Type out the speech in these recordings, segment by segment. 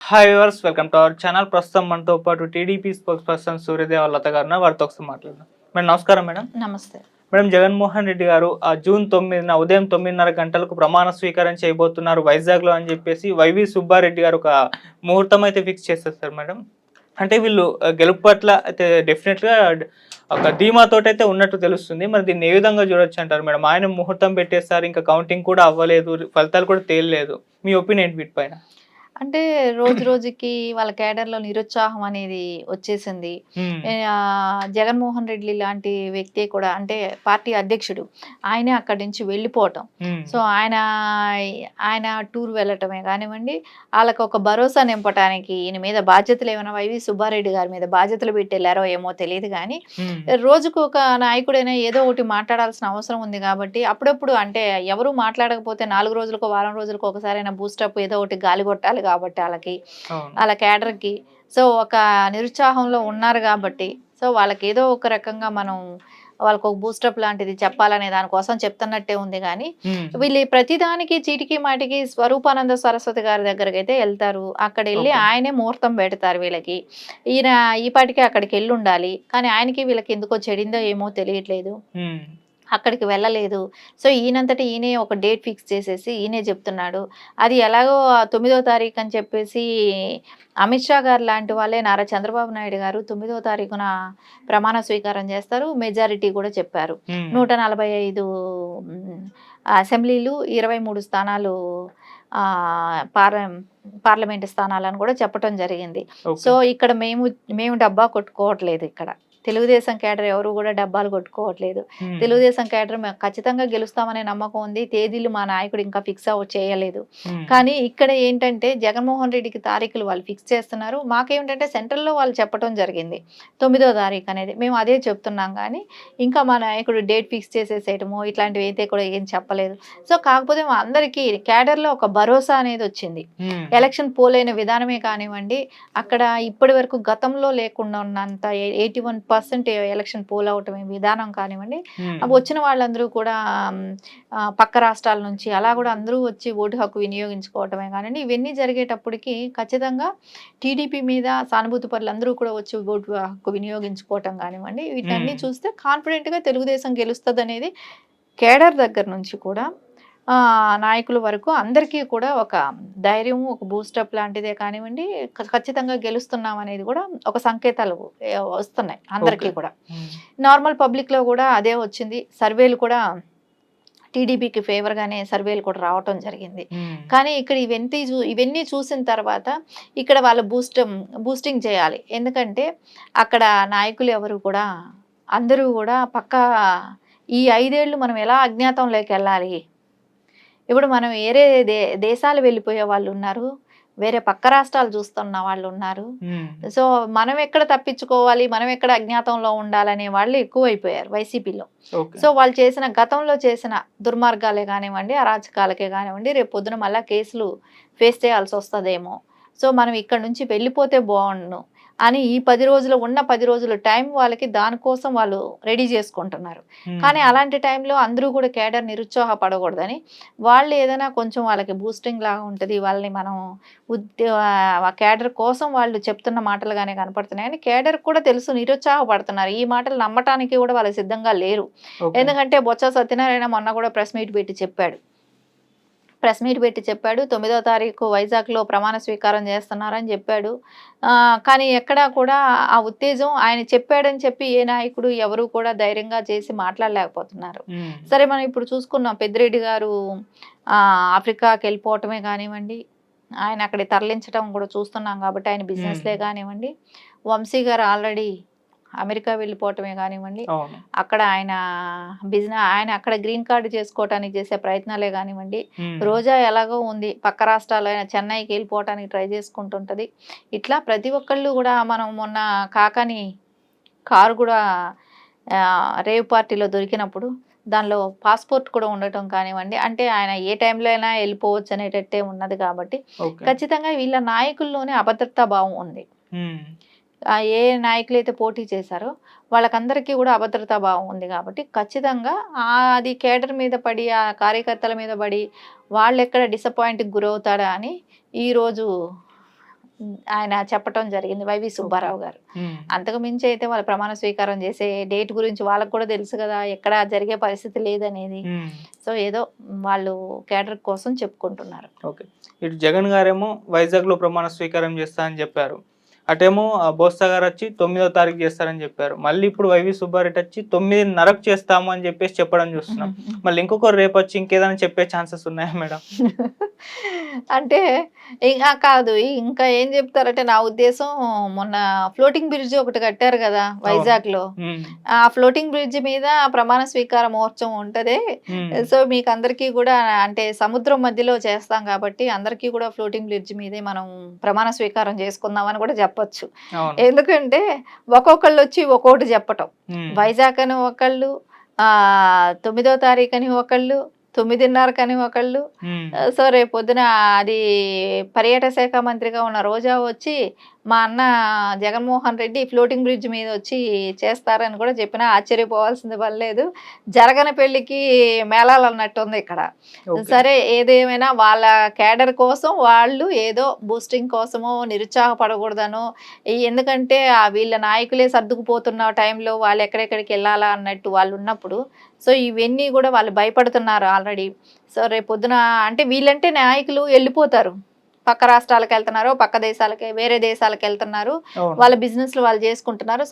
Hi viewers, welcome to our channel. ప్రస్తుతం మనతో పాటు టీడీపీ స్పోక్స్ పర్సన్ సూర్యదేవ లత గారు ఉన్నారు. వారితో ఒకసారి మాట్లాడదాం. మేడం నమస్కారం. మేడం నమస్తే. మేడం జగన్మోహన్ రెడ్డి గారు జూన్ 9న ఉదయం 9:30 గంటలకు ప్రమాణ స్వీకారం చేయబోతున్నారు వైజాగ్లో అని చెప్పేసి వైవి సుబ్బారెడ్డి గారు ఒక ముహూర్తం అయితే ఫిక్స్ చేసేస్తారు. మేడం అంటే వీళ్ళు గెలుపు పట్ల అయితే డెఫినెట్గా ఒక ధీమాతోటి అయితే ఉన్నట్టు తెలుస్తుంది. మరి దీన్ని ఏ విధంగా చూడొచ్చు అంటారు మేడం? ఆయన ముహూర్తం పెట్టేస్తారు, ఇంకా కౌంటింగ్ కూడా అవ్వలేదు, ఫలితాలు కూడా తేలలేదు. మీ ఒపీనియన్ వీటిపైన? అంటే రోజు రోజుకి వాళ్ళ కేడర్‌లో నిరుత్సాహం అనేది వచ్చేసింది. హ్మ్. జగన్మోహన్ రెడ్డి లాంటి వ్యక్తి కూడా అంటే పార్టీ అధ్యక్షుడు. ఆయనే అక్కడి నుంచి వెళ్ళిపోవటం. హ్మ్. సో, ఆయన టూర్ వెళ్ళటమే కానివ్వండి, ఆళ్ళకొక భరోసా నింపటానికి ఈయన మీద బాధ్యతలు ఏమైనా వైవి సుబ్బారెడ్డి గారి మీద బాధ్యతలు పెట్టెళ్లారో ఏమో తెలీదు గానీ, హ్మ్. రోజుకు ఒక నాయకుడైనా ఏదో ఒకటి మాట్లాడాల్సిన అవసరం ఉంది కాబట్టి, అప్పుడప్పుడు అంటే ఎవరు మాట్లాడకపోతే 4 రోజులకో, వారం రోజులకో ఒకసారైనా బూస్టప్ ఏదో ఒకటి గాలి కొట్టాలి కాబట్టి అవును. ఆళ్ళ క్యాడర్‌కి. సో, ఒక నిరుత్సాహంలో ఉన్నారు గాబట్టి, సో, వాళ్ళకేదో ఒక రకంగా మనం వాళ్ళకొక బూస్టప్ లాంటిది చెప్పాలనే దానికోసం చెప్తున్నట్టే ఉంది గానీ, హ్మ్. వీళ్ళు ప్రతిదానికి చీటికి మాటికి స్వరూపానంద సరస్వతి గారి దగ్గరకైతే ఎళ్తారు. అక్కడెళ్లి ఓకే. ఆయనే ముహూర్తం పెడతారు వీళ్ళకి. ఈయన ఈ పాటికే అక్కడికెళ్ళుండాలి. కానీ ఆయనకి వీళ్ళకి ఎందుకో చెడిందో ఏమో తెలియట్లేదు. హ్మ్. అక్కడికి వెళ్ళలేదు. సో, ఈయనంతట ఈయనే ఒక డేట్ ఫిక్స్ చేసేసి ఈయనే చెప్తున్నాడు. అది ఎలాగో 9వ తారీఖు అని చెప్పేసి అమిత్ షా గారు లాంటి వాళ్ళే నారా చంద్రబాబు నాయుడు గారు 9వ తారీఖున ప్రమాణ స్వీకారం చేస్తారు. మెజారిటీ కూడా చెప్పారు. హ్మ్. 145 హ్మ్, అసెంబ్లీలు, 23 స్థానాలు ఆహ్, పార్లమెంట్ స్థానాలని కూడా చెప్పటం జరిగింది. ఓకే. సో, ఇక్కడ మేము డబ్బా కొట్టుకోవట్లేదు ఇక్కడ. తెలుగుదేశం కేడర్ ఎవరు కూడా డబ్బాలు కొట్టుకోవట్లేదు. హ్మ్. తెలుగుదేశం కేడర్ మేము ఖచ్చితంగా గెలుస్తామనే నమ్మకం ఉంది. తేదీలు మా నాయకుడు ఇంకా ఫిక్స్ చేయలేదు. హ్మ్. కానీ ఇక్కడ ఏంటంటే జగన్మోహన్ రెడ్డికి తారీఖులు వాళ్ళు ఫిక్స్ చేస్తున్నారు. మాకేమిటంటే సెంట్రల్‌లో వాళ్ళు చెప్పటం జరిగింది. 9వ తారీఖు అనేది. మేము అదే చెప్తున్నాం గానీ, ఇంకా మా నాయకుడు డేట్ ఫిక్స్ చేసేసేయటమో ఇట్లాంటివి అయితే కూడా ఏం చెప్పలేదు. సో, కాకపోతే మా అందరికీ కేడర్‌లో ఒక భరోసా అనేదొచ్చింది. హ్మ్. ఎలక్షన్ పోలైన విధానమే కానివ్వండి, అక్కడ ఇప్పటి వరకు గతంలో లేకుండా ఉన్నంత 81% ఎలక్షన్ పోల్ అవటమే విధానం కానివ్వండి, హ్మ్. వచ్చిన వాళ్ళందరూ కూడా హ్మ్, పక్క రాష్ట్రాల నుంచి అలా కూడా అందరూ వచ్చి ఓటు హక్కు వినియోగించుకోవటమే కానివ్వండి, ఇవన్నీ జరిగేటప్పటికి ఖచ్చితంగా టీడీపీ మీద సానుభూతి పరులందరూ కూడా వచ్చి ఓటు హక్కు వినియోగించుకోవటం కానివ్వండి, వీటన్నీ హ్మ్. చూస్తే కాన్ఫిడెంట్‌గా తెలుగుదేశం గెలుస్తదనేది కేడర్ దగ్గర నుంచి కూడా నాయకుల వరకు అందరికీ కూడా ఒక ధైర్యం, ఒక బూస్టప్ లాంటిదే కానివ్వండి, ఖచ్చితంగా గెలుస్తున్నాం అనేది కూడా ఒక సంకేతాలు వస్తున్నాయి ఓకే. అందరికీ కూడా. హ్మ్. నార్మల్ పబ్లిక్‌లో కూడా అదే వచ్చింది. సర్వేలు కూడా టీడీపీకి ఫేవర్‌గానే సర్వేలు కూడా రావటం జరిగింది. హ్మ్. కానీ ఇక్కడ ఇవన్నీ చూసిన తర్వాత ఇక్కడ వాళ్ళు బూస్టింగ్ చేయాలి. ఎందుకంటే అక్కడ నాయకులు ఎవరు కూడా అందరూ కూడా పక్కా ఈ 5 ఏళ్ళు మనం ఎలా అజ్ఞాతంలోకెళ్ళాలి? ఇప్పుడు మనం వేరే దేశాలు వెళ్ళిపోయే వాళ్ళున్నారు. వేరే పక్క రాష్ట్రాలు చూస్తున్న వాళ్ళున్నారు. హ్మ్. సో, మనం ఎక్కడ తప్పించుకోవాలి, మనం ఎక్కడ అజ్ఞాతంలో ఉండాలనే వాళ్ళు ఎక్కువైపోయారు వైసీపీలో. ఓకే. సో, వాళ్ళు గతంలో చేసిన దుర్మార్గాలే గానివ్వండి, అరాచకాలకే గానివ్వండి, రేపు పొద్దున మళ్ళా కేసులు ఫేస్ చేయాల్సొస్తదేమో. సో, మనం ఇక్కడి నుంచి వెళ్ళిపోతే బావుండును అని ఈ 10 రోజులు ఉన్న 10 రోజులు టైం వాళ్ళకి దానికోసం వాళ్ళు రెడీ చేసుకుంటున్నారు. హ్మ్. కానీ అలాంటి టైంలో అందరూ కూడా కేడర్ నిరుత్సాహపడకూడదని వాళ్ళు ఏదైనా కొంచెం వాళ్ళకి బూస్టింగ్ లాగా ఉంటది. వాళ్ళని మనం కేడర్ కోసం వాళ్ళు చెప్తున్న మాటలుగానే కనపడుతున్నాయి. కానీ కేడర్‌కి కూడా తెలుసు నిరుత్సాహపడుతున్నారు. ఈ మాటలు నమ్మటానికి కూడా వాళ్ళు సిద్ధంగా లేరు. ఓకే. ఎందుకంటే బొత్స సత్యనారాయణ మొన్న కూడా ప్రెస్ మీట్ పెట్టి చెప్పాడు. 9వ తారీఖు వైజాగ్‌లో ప్రమాణ స్వీకారం చేస్తున్నారని చెప్పాడు. కానీ ఎక్కడా కూడా ఆ ఉత్తేజం ఆయన చెప్పాడని చెప్పి ఏ నాయకుడు ఎవరు కూడా ధైర్యంగా చేసి మాట్లాడలేకపోతున్నారు. హ్మ్. సరే మనం ఇప్పుడు చూసుకున్నాం పెద్దిరెడ్డి గారు ఆఫ్రికాకెళ్ళిపోవటమే కానివ్వండి, ఆయన అక్కడికి తరలించడం కూడా చూస్తున్నాం కాబట్టి ఆయన హ్మ్. బిజినెస్‌లే కానివ్వండి, వంశీ గారు ఆల్రెడీ అమెరికా వెళ్ళిపోవటమే కానివ్వండి, అవును. అక్కడ ఆయన అక్కడ గ్రీన్ కార్డ్ చేసుకోవటానికి చేసే ప్రయత్నాలే గానివ్వండి, హ్మ్. రోజా ఎలాగో ఉంది పక్క రాష్ట్రాలైన చెన్నైకి వెళ్ళిపోవటానికి ట్రై చేసుకుంటుంటది. ఇట్లా ప్రతి ఒక్కళ్ళు కూడా మనం మొన్న కాకాని కారు కూడా రేవ్ పార్టీలో దొరికినప్పుడు దానిలో పాస్‌పోర్ట్ కూడా ఉండటం కానివ్వండి, అంటే ఆయన ఏ టైంలో అయినా వెళ్ళిపోవచ్చు అనేటట్టే ఉన్నది కాబట్టి, ఓకే. ఖచ్చితంగా వీళ్ళ నాయకుల్లోనే అభద్రతా భావం ఉంది. హ్మ్. ఏ నాయకులైతే పోటీ చేశారో వాళ్ళకందరికీ కూడా అభద్రతా భావం ఉంది కాబట్టి ఖచ్చితంగా అది కేడర్ మీద పడి, ఆ కార్యకర్తల మీద పడి వాళ్ళెక్కడ డిసప్పాయింట్‌కి గురవుతాడా అని ఈరోజు ఆయన చెప్పటం జరిగింది, వైవి సుబ్బారావు గారు. ఉమ్. అంతకు మించి అయితే వాళ్ళు ప్రమాణ స్వీకారం చేసే డేట్ గురించి వాళ్ళకు కూడా తెలుసు కదా, ఎక్కడ జరిగే పరిస్థితి లేదనేది. ఉమ్. సో ఏదో వాళ్ళు కేడర్ కోసం చెప్పుకుంటున్నారు. ఓకే. ఇటు జగన్ గారేమో వైజాగ్లో ప్రమాణ స్వీకారం చేస్తా అని చెప్పారు. అటేమో బోస్తా గారు వచ్చి 9వ తారీఖు చేస్తారని చెప్పారు. మళ్ళీ ఇప్పుడు వైవి సుబ్బారెడ్డి వచ్చి 9:30కు చేస్తాము అని చెప్పేసి చెప్పడం చూస్తున్నాం. మళ్ళీ ఇంకొకరు రేపు వచ్చి ఇంకేదైనా చెప్పే ఛాన్సెస్ ఉన్నాయా మేడం? అంటే ఇంకా కాదు, ఇంకా ఏం చెప్తారంటే నా ఉద్దేశం, మొన్న ఫ్లోటింగ్ బ్రిడ్జ్ ఒకటి కట్టారు కదా వైజాగ్ లో, ఉమ్. ఆ ఫ్లోటింగ్ బ్రిడ్జ్ మీద ప్రమాణ స్వీకార మహోత్సవం ఉంటది. ఉమ్. సో మీకు అందరికీ కూడా, అంటే సముద్రం మధ్యలో చేస్తాం కాబట్టి అందరికీ కూడా ఫ్లోటింగ్ బ్రిడ్జ్ మీదే మనం ప్రమాణ స్వీకారం చేసుకుందాం అని కూడా చెప్పొచ్చు. అవును. ఎందుకంటే ఒక్కొక్కళ్ళు వచ్చి ఒక్కొక్కటి చెప్పటం, ఉమ్. వైజాగ్ అని ఒకళ్ళు, 9వ తారీఖు అని ఒకళ్ళు, 9:30 ఒకళ్ళు. ఉమ్. సో రేపు పొద్దున అది పర్యాటక శాఖ మంత్రిగా ఉన్న రోజా వచ్చి మా అన్న జగన్మోహన్ రెడ్డి ఫ్లోటింగ్ బ్రిడ్జ్ మీద వచ్చి చేస్తారని కూడా చెప్పినా ఆశ్చర్యపోవాల్సింది పనిలేదు. జరగని పెళ్లికి మేళాలు అన్నట్టు ఉంది ఇక్కడ. ఓకే. సరే ఏదేమైనా వాళ్ళ కేడర్ కోసం వాళ్ళు ఏదో బూస్టింగ్ కోసమో నిరుత్సాహపడకూడదనో, ఎందుకంటే వీళ్ళ నాయకులే సర్దుకుపోతున్న టైంలో వాళ్ళు ఎక్కడెక్కడికి వెళ్ళాలా అన్నట్టు వాళ్ళు ఉన్నప్పుడు, సో ఇవన్నీ కూడా వాళ్ళు భయపడుతున్నారు ఆల్రెడీ. సో రేపు పొద్దున అంటే వీళ్ళంటే నాయకులు వెళ్ళిపోతారు, పక్క రాష్ట్రాలకు వెళ్తున్నారు, పక్క దేశాలకి, వేరే దేశాలకు వెళ్తున్నారు, అవును. వాళ్ళ బిజినెస్లు వాళ్ళు చేసుకుంటున్నారు,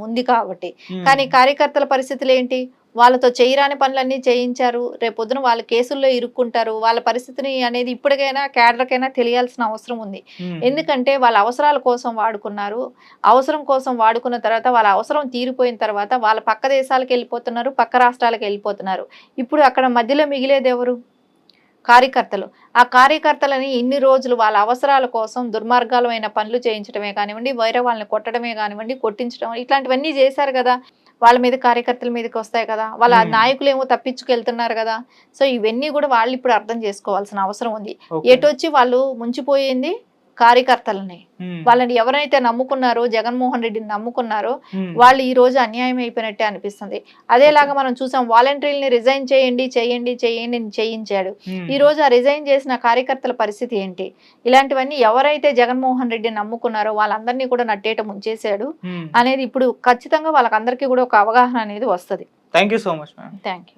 ఉంది కాబట్టి. ఉమ్. కానీ కార్యకర్తల పరిస్థితులు ఏంటి? వాళ్ళతో చేయరాని పనులన్నీ చేయించారు, రేపొద్దున వాళ్ళు కేసుల్లో ఇరుక్కుంటారు. వాళ్ళ పరిస్థితిని అనేది ఇప్పటికైనా కేడర్కైనా తెలియాల్సిన అవసరం ఉంది. ఉమ్. ఎందుకంటే వాళ్ళ అవసరాల కోసం వాడుకున్నారు, అవసరం కోసం వాడుకున్న తర్వాత వాళ్ళ అవసరం తీరిపోయిన తర్వాత వాళ్ళ పక్క దేశాలకు వెళ్ళిపోతున్నారు, పక్క రాష్ట్రాలకు వెళ్ళిపోతున్నారు. ఇప్పుడు అక్కడ మధ్యలో మిగిలేది ఎవరు? కార్యకర్తలు. ఆ కార్యకర్తలని ఇన్ని రోజులు వాళ్ళ అవసరాల కోసం దుర్మార్గాలమైన పనులు చేయించడమే కానివ్వండి, వేరే వాళ్ళని కొట్టడమే కానివ్వండి, కొట్టించడం, ఇట్లాంటివన్నీ చేశారు కదా, వాళ్ళ మీద కార్యకర్తల మీదకి వస్తాయి కదా, వాళ్ళ నాయకులు ఏమో తప్పించుకెళ్తున్నారు కదా. సో ఇవన్నీ కూడా వాళ్ళు ఇప్పుడు అర్థం చేసుకోవాల్సిన అవసరం ఉంది. ఓకే. ఎటొచ్చి వాళ్ళు ముంచిపోయింది కార్యకర్తలని. ఉమ్. వాళ్ళని ఎవరైతే నమ్ముకున్నారో, జగన్మోహన్ రెడ్డిని నమ్ముకున్నారో, ఉమ్. వాళ్ళు ఈ రోజు అన్యాయం అయిపోయినట్టే అనిపిస్తుంది. అదేలాగా మనం చూసాం, వాలంటీర్ని రిజైన్ చేయండి చేయండి చేయండి అని చేయించాడు. ఉమ్. ఈ రోజు ఆ రిజైన్ చేసిన కార్యకర్తల పరిస్థితి ఏంటి? ఇలాంటివన్నీ ఎవరైతే జగన్మోహన్ రెడ్డిని నమ్ముకున్నారో వాళ్ళందరినీ కూడా నట్టేట ముంచేశాడు ఉమ్. అనేది ఇప్పుడు ఖచ్చితంగా వాళ్ళకందరికీ కూడా ఒక అవగాహన అనేది వస్తుంది. Thank you so much madam. Thank you.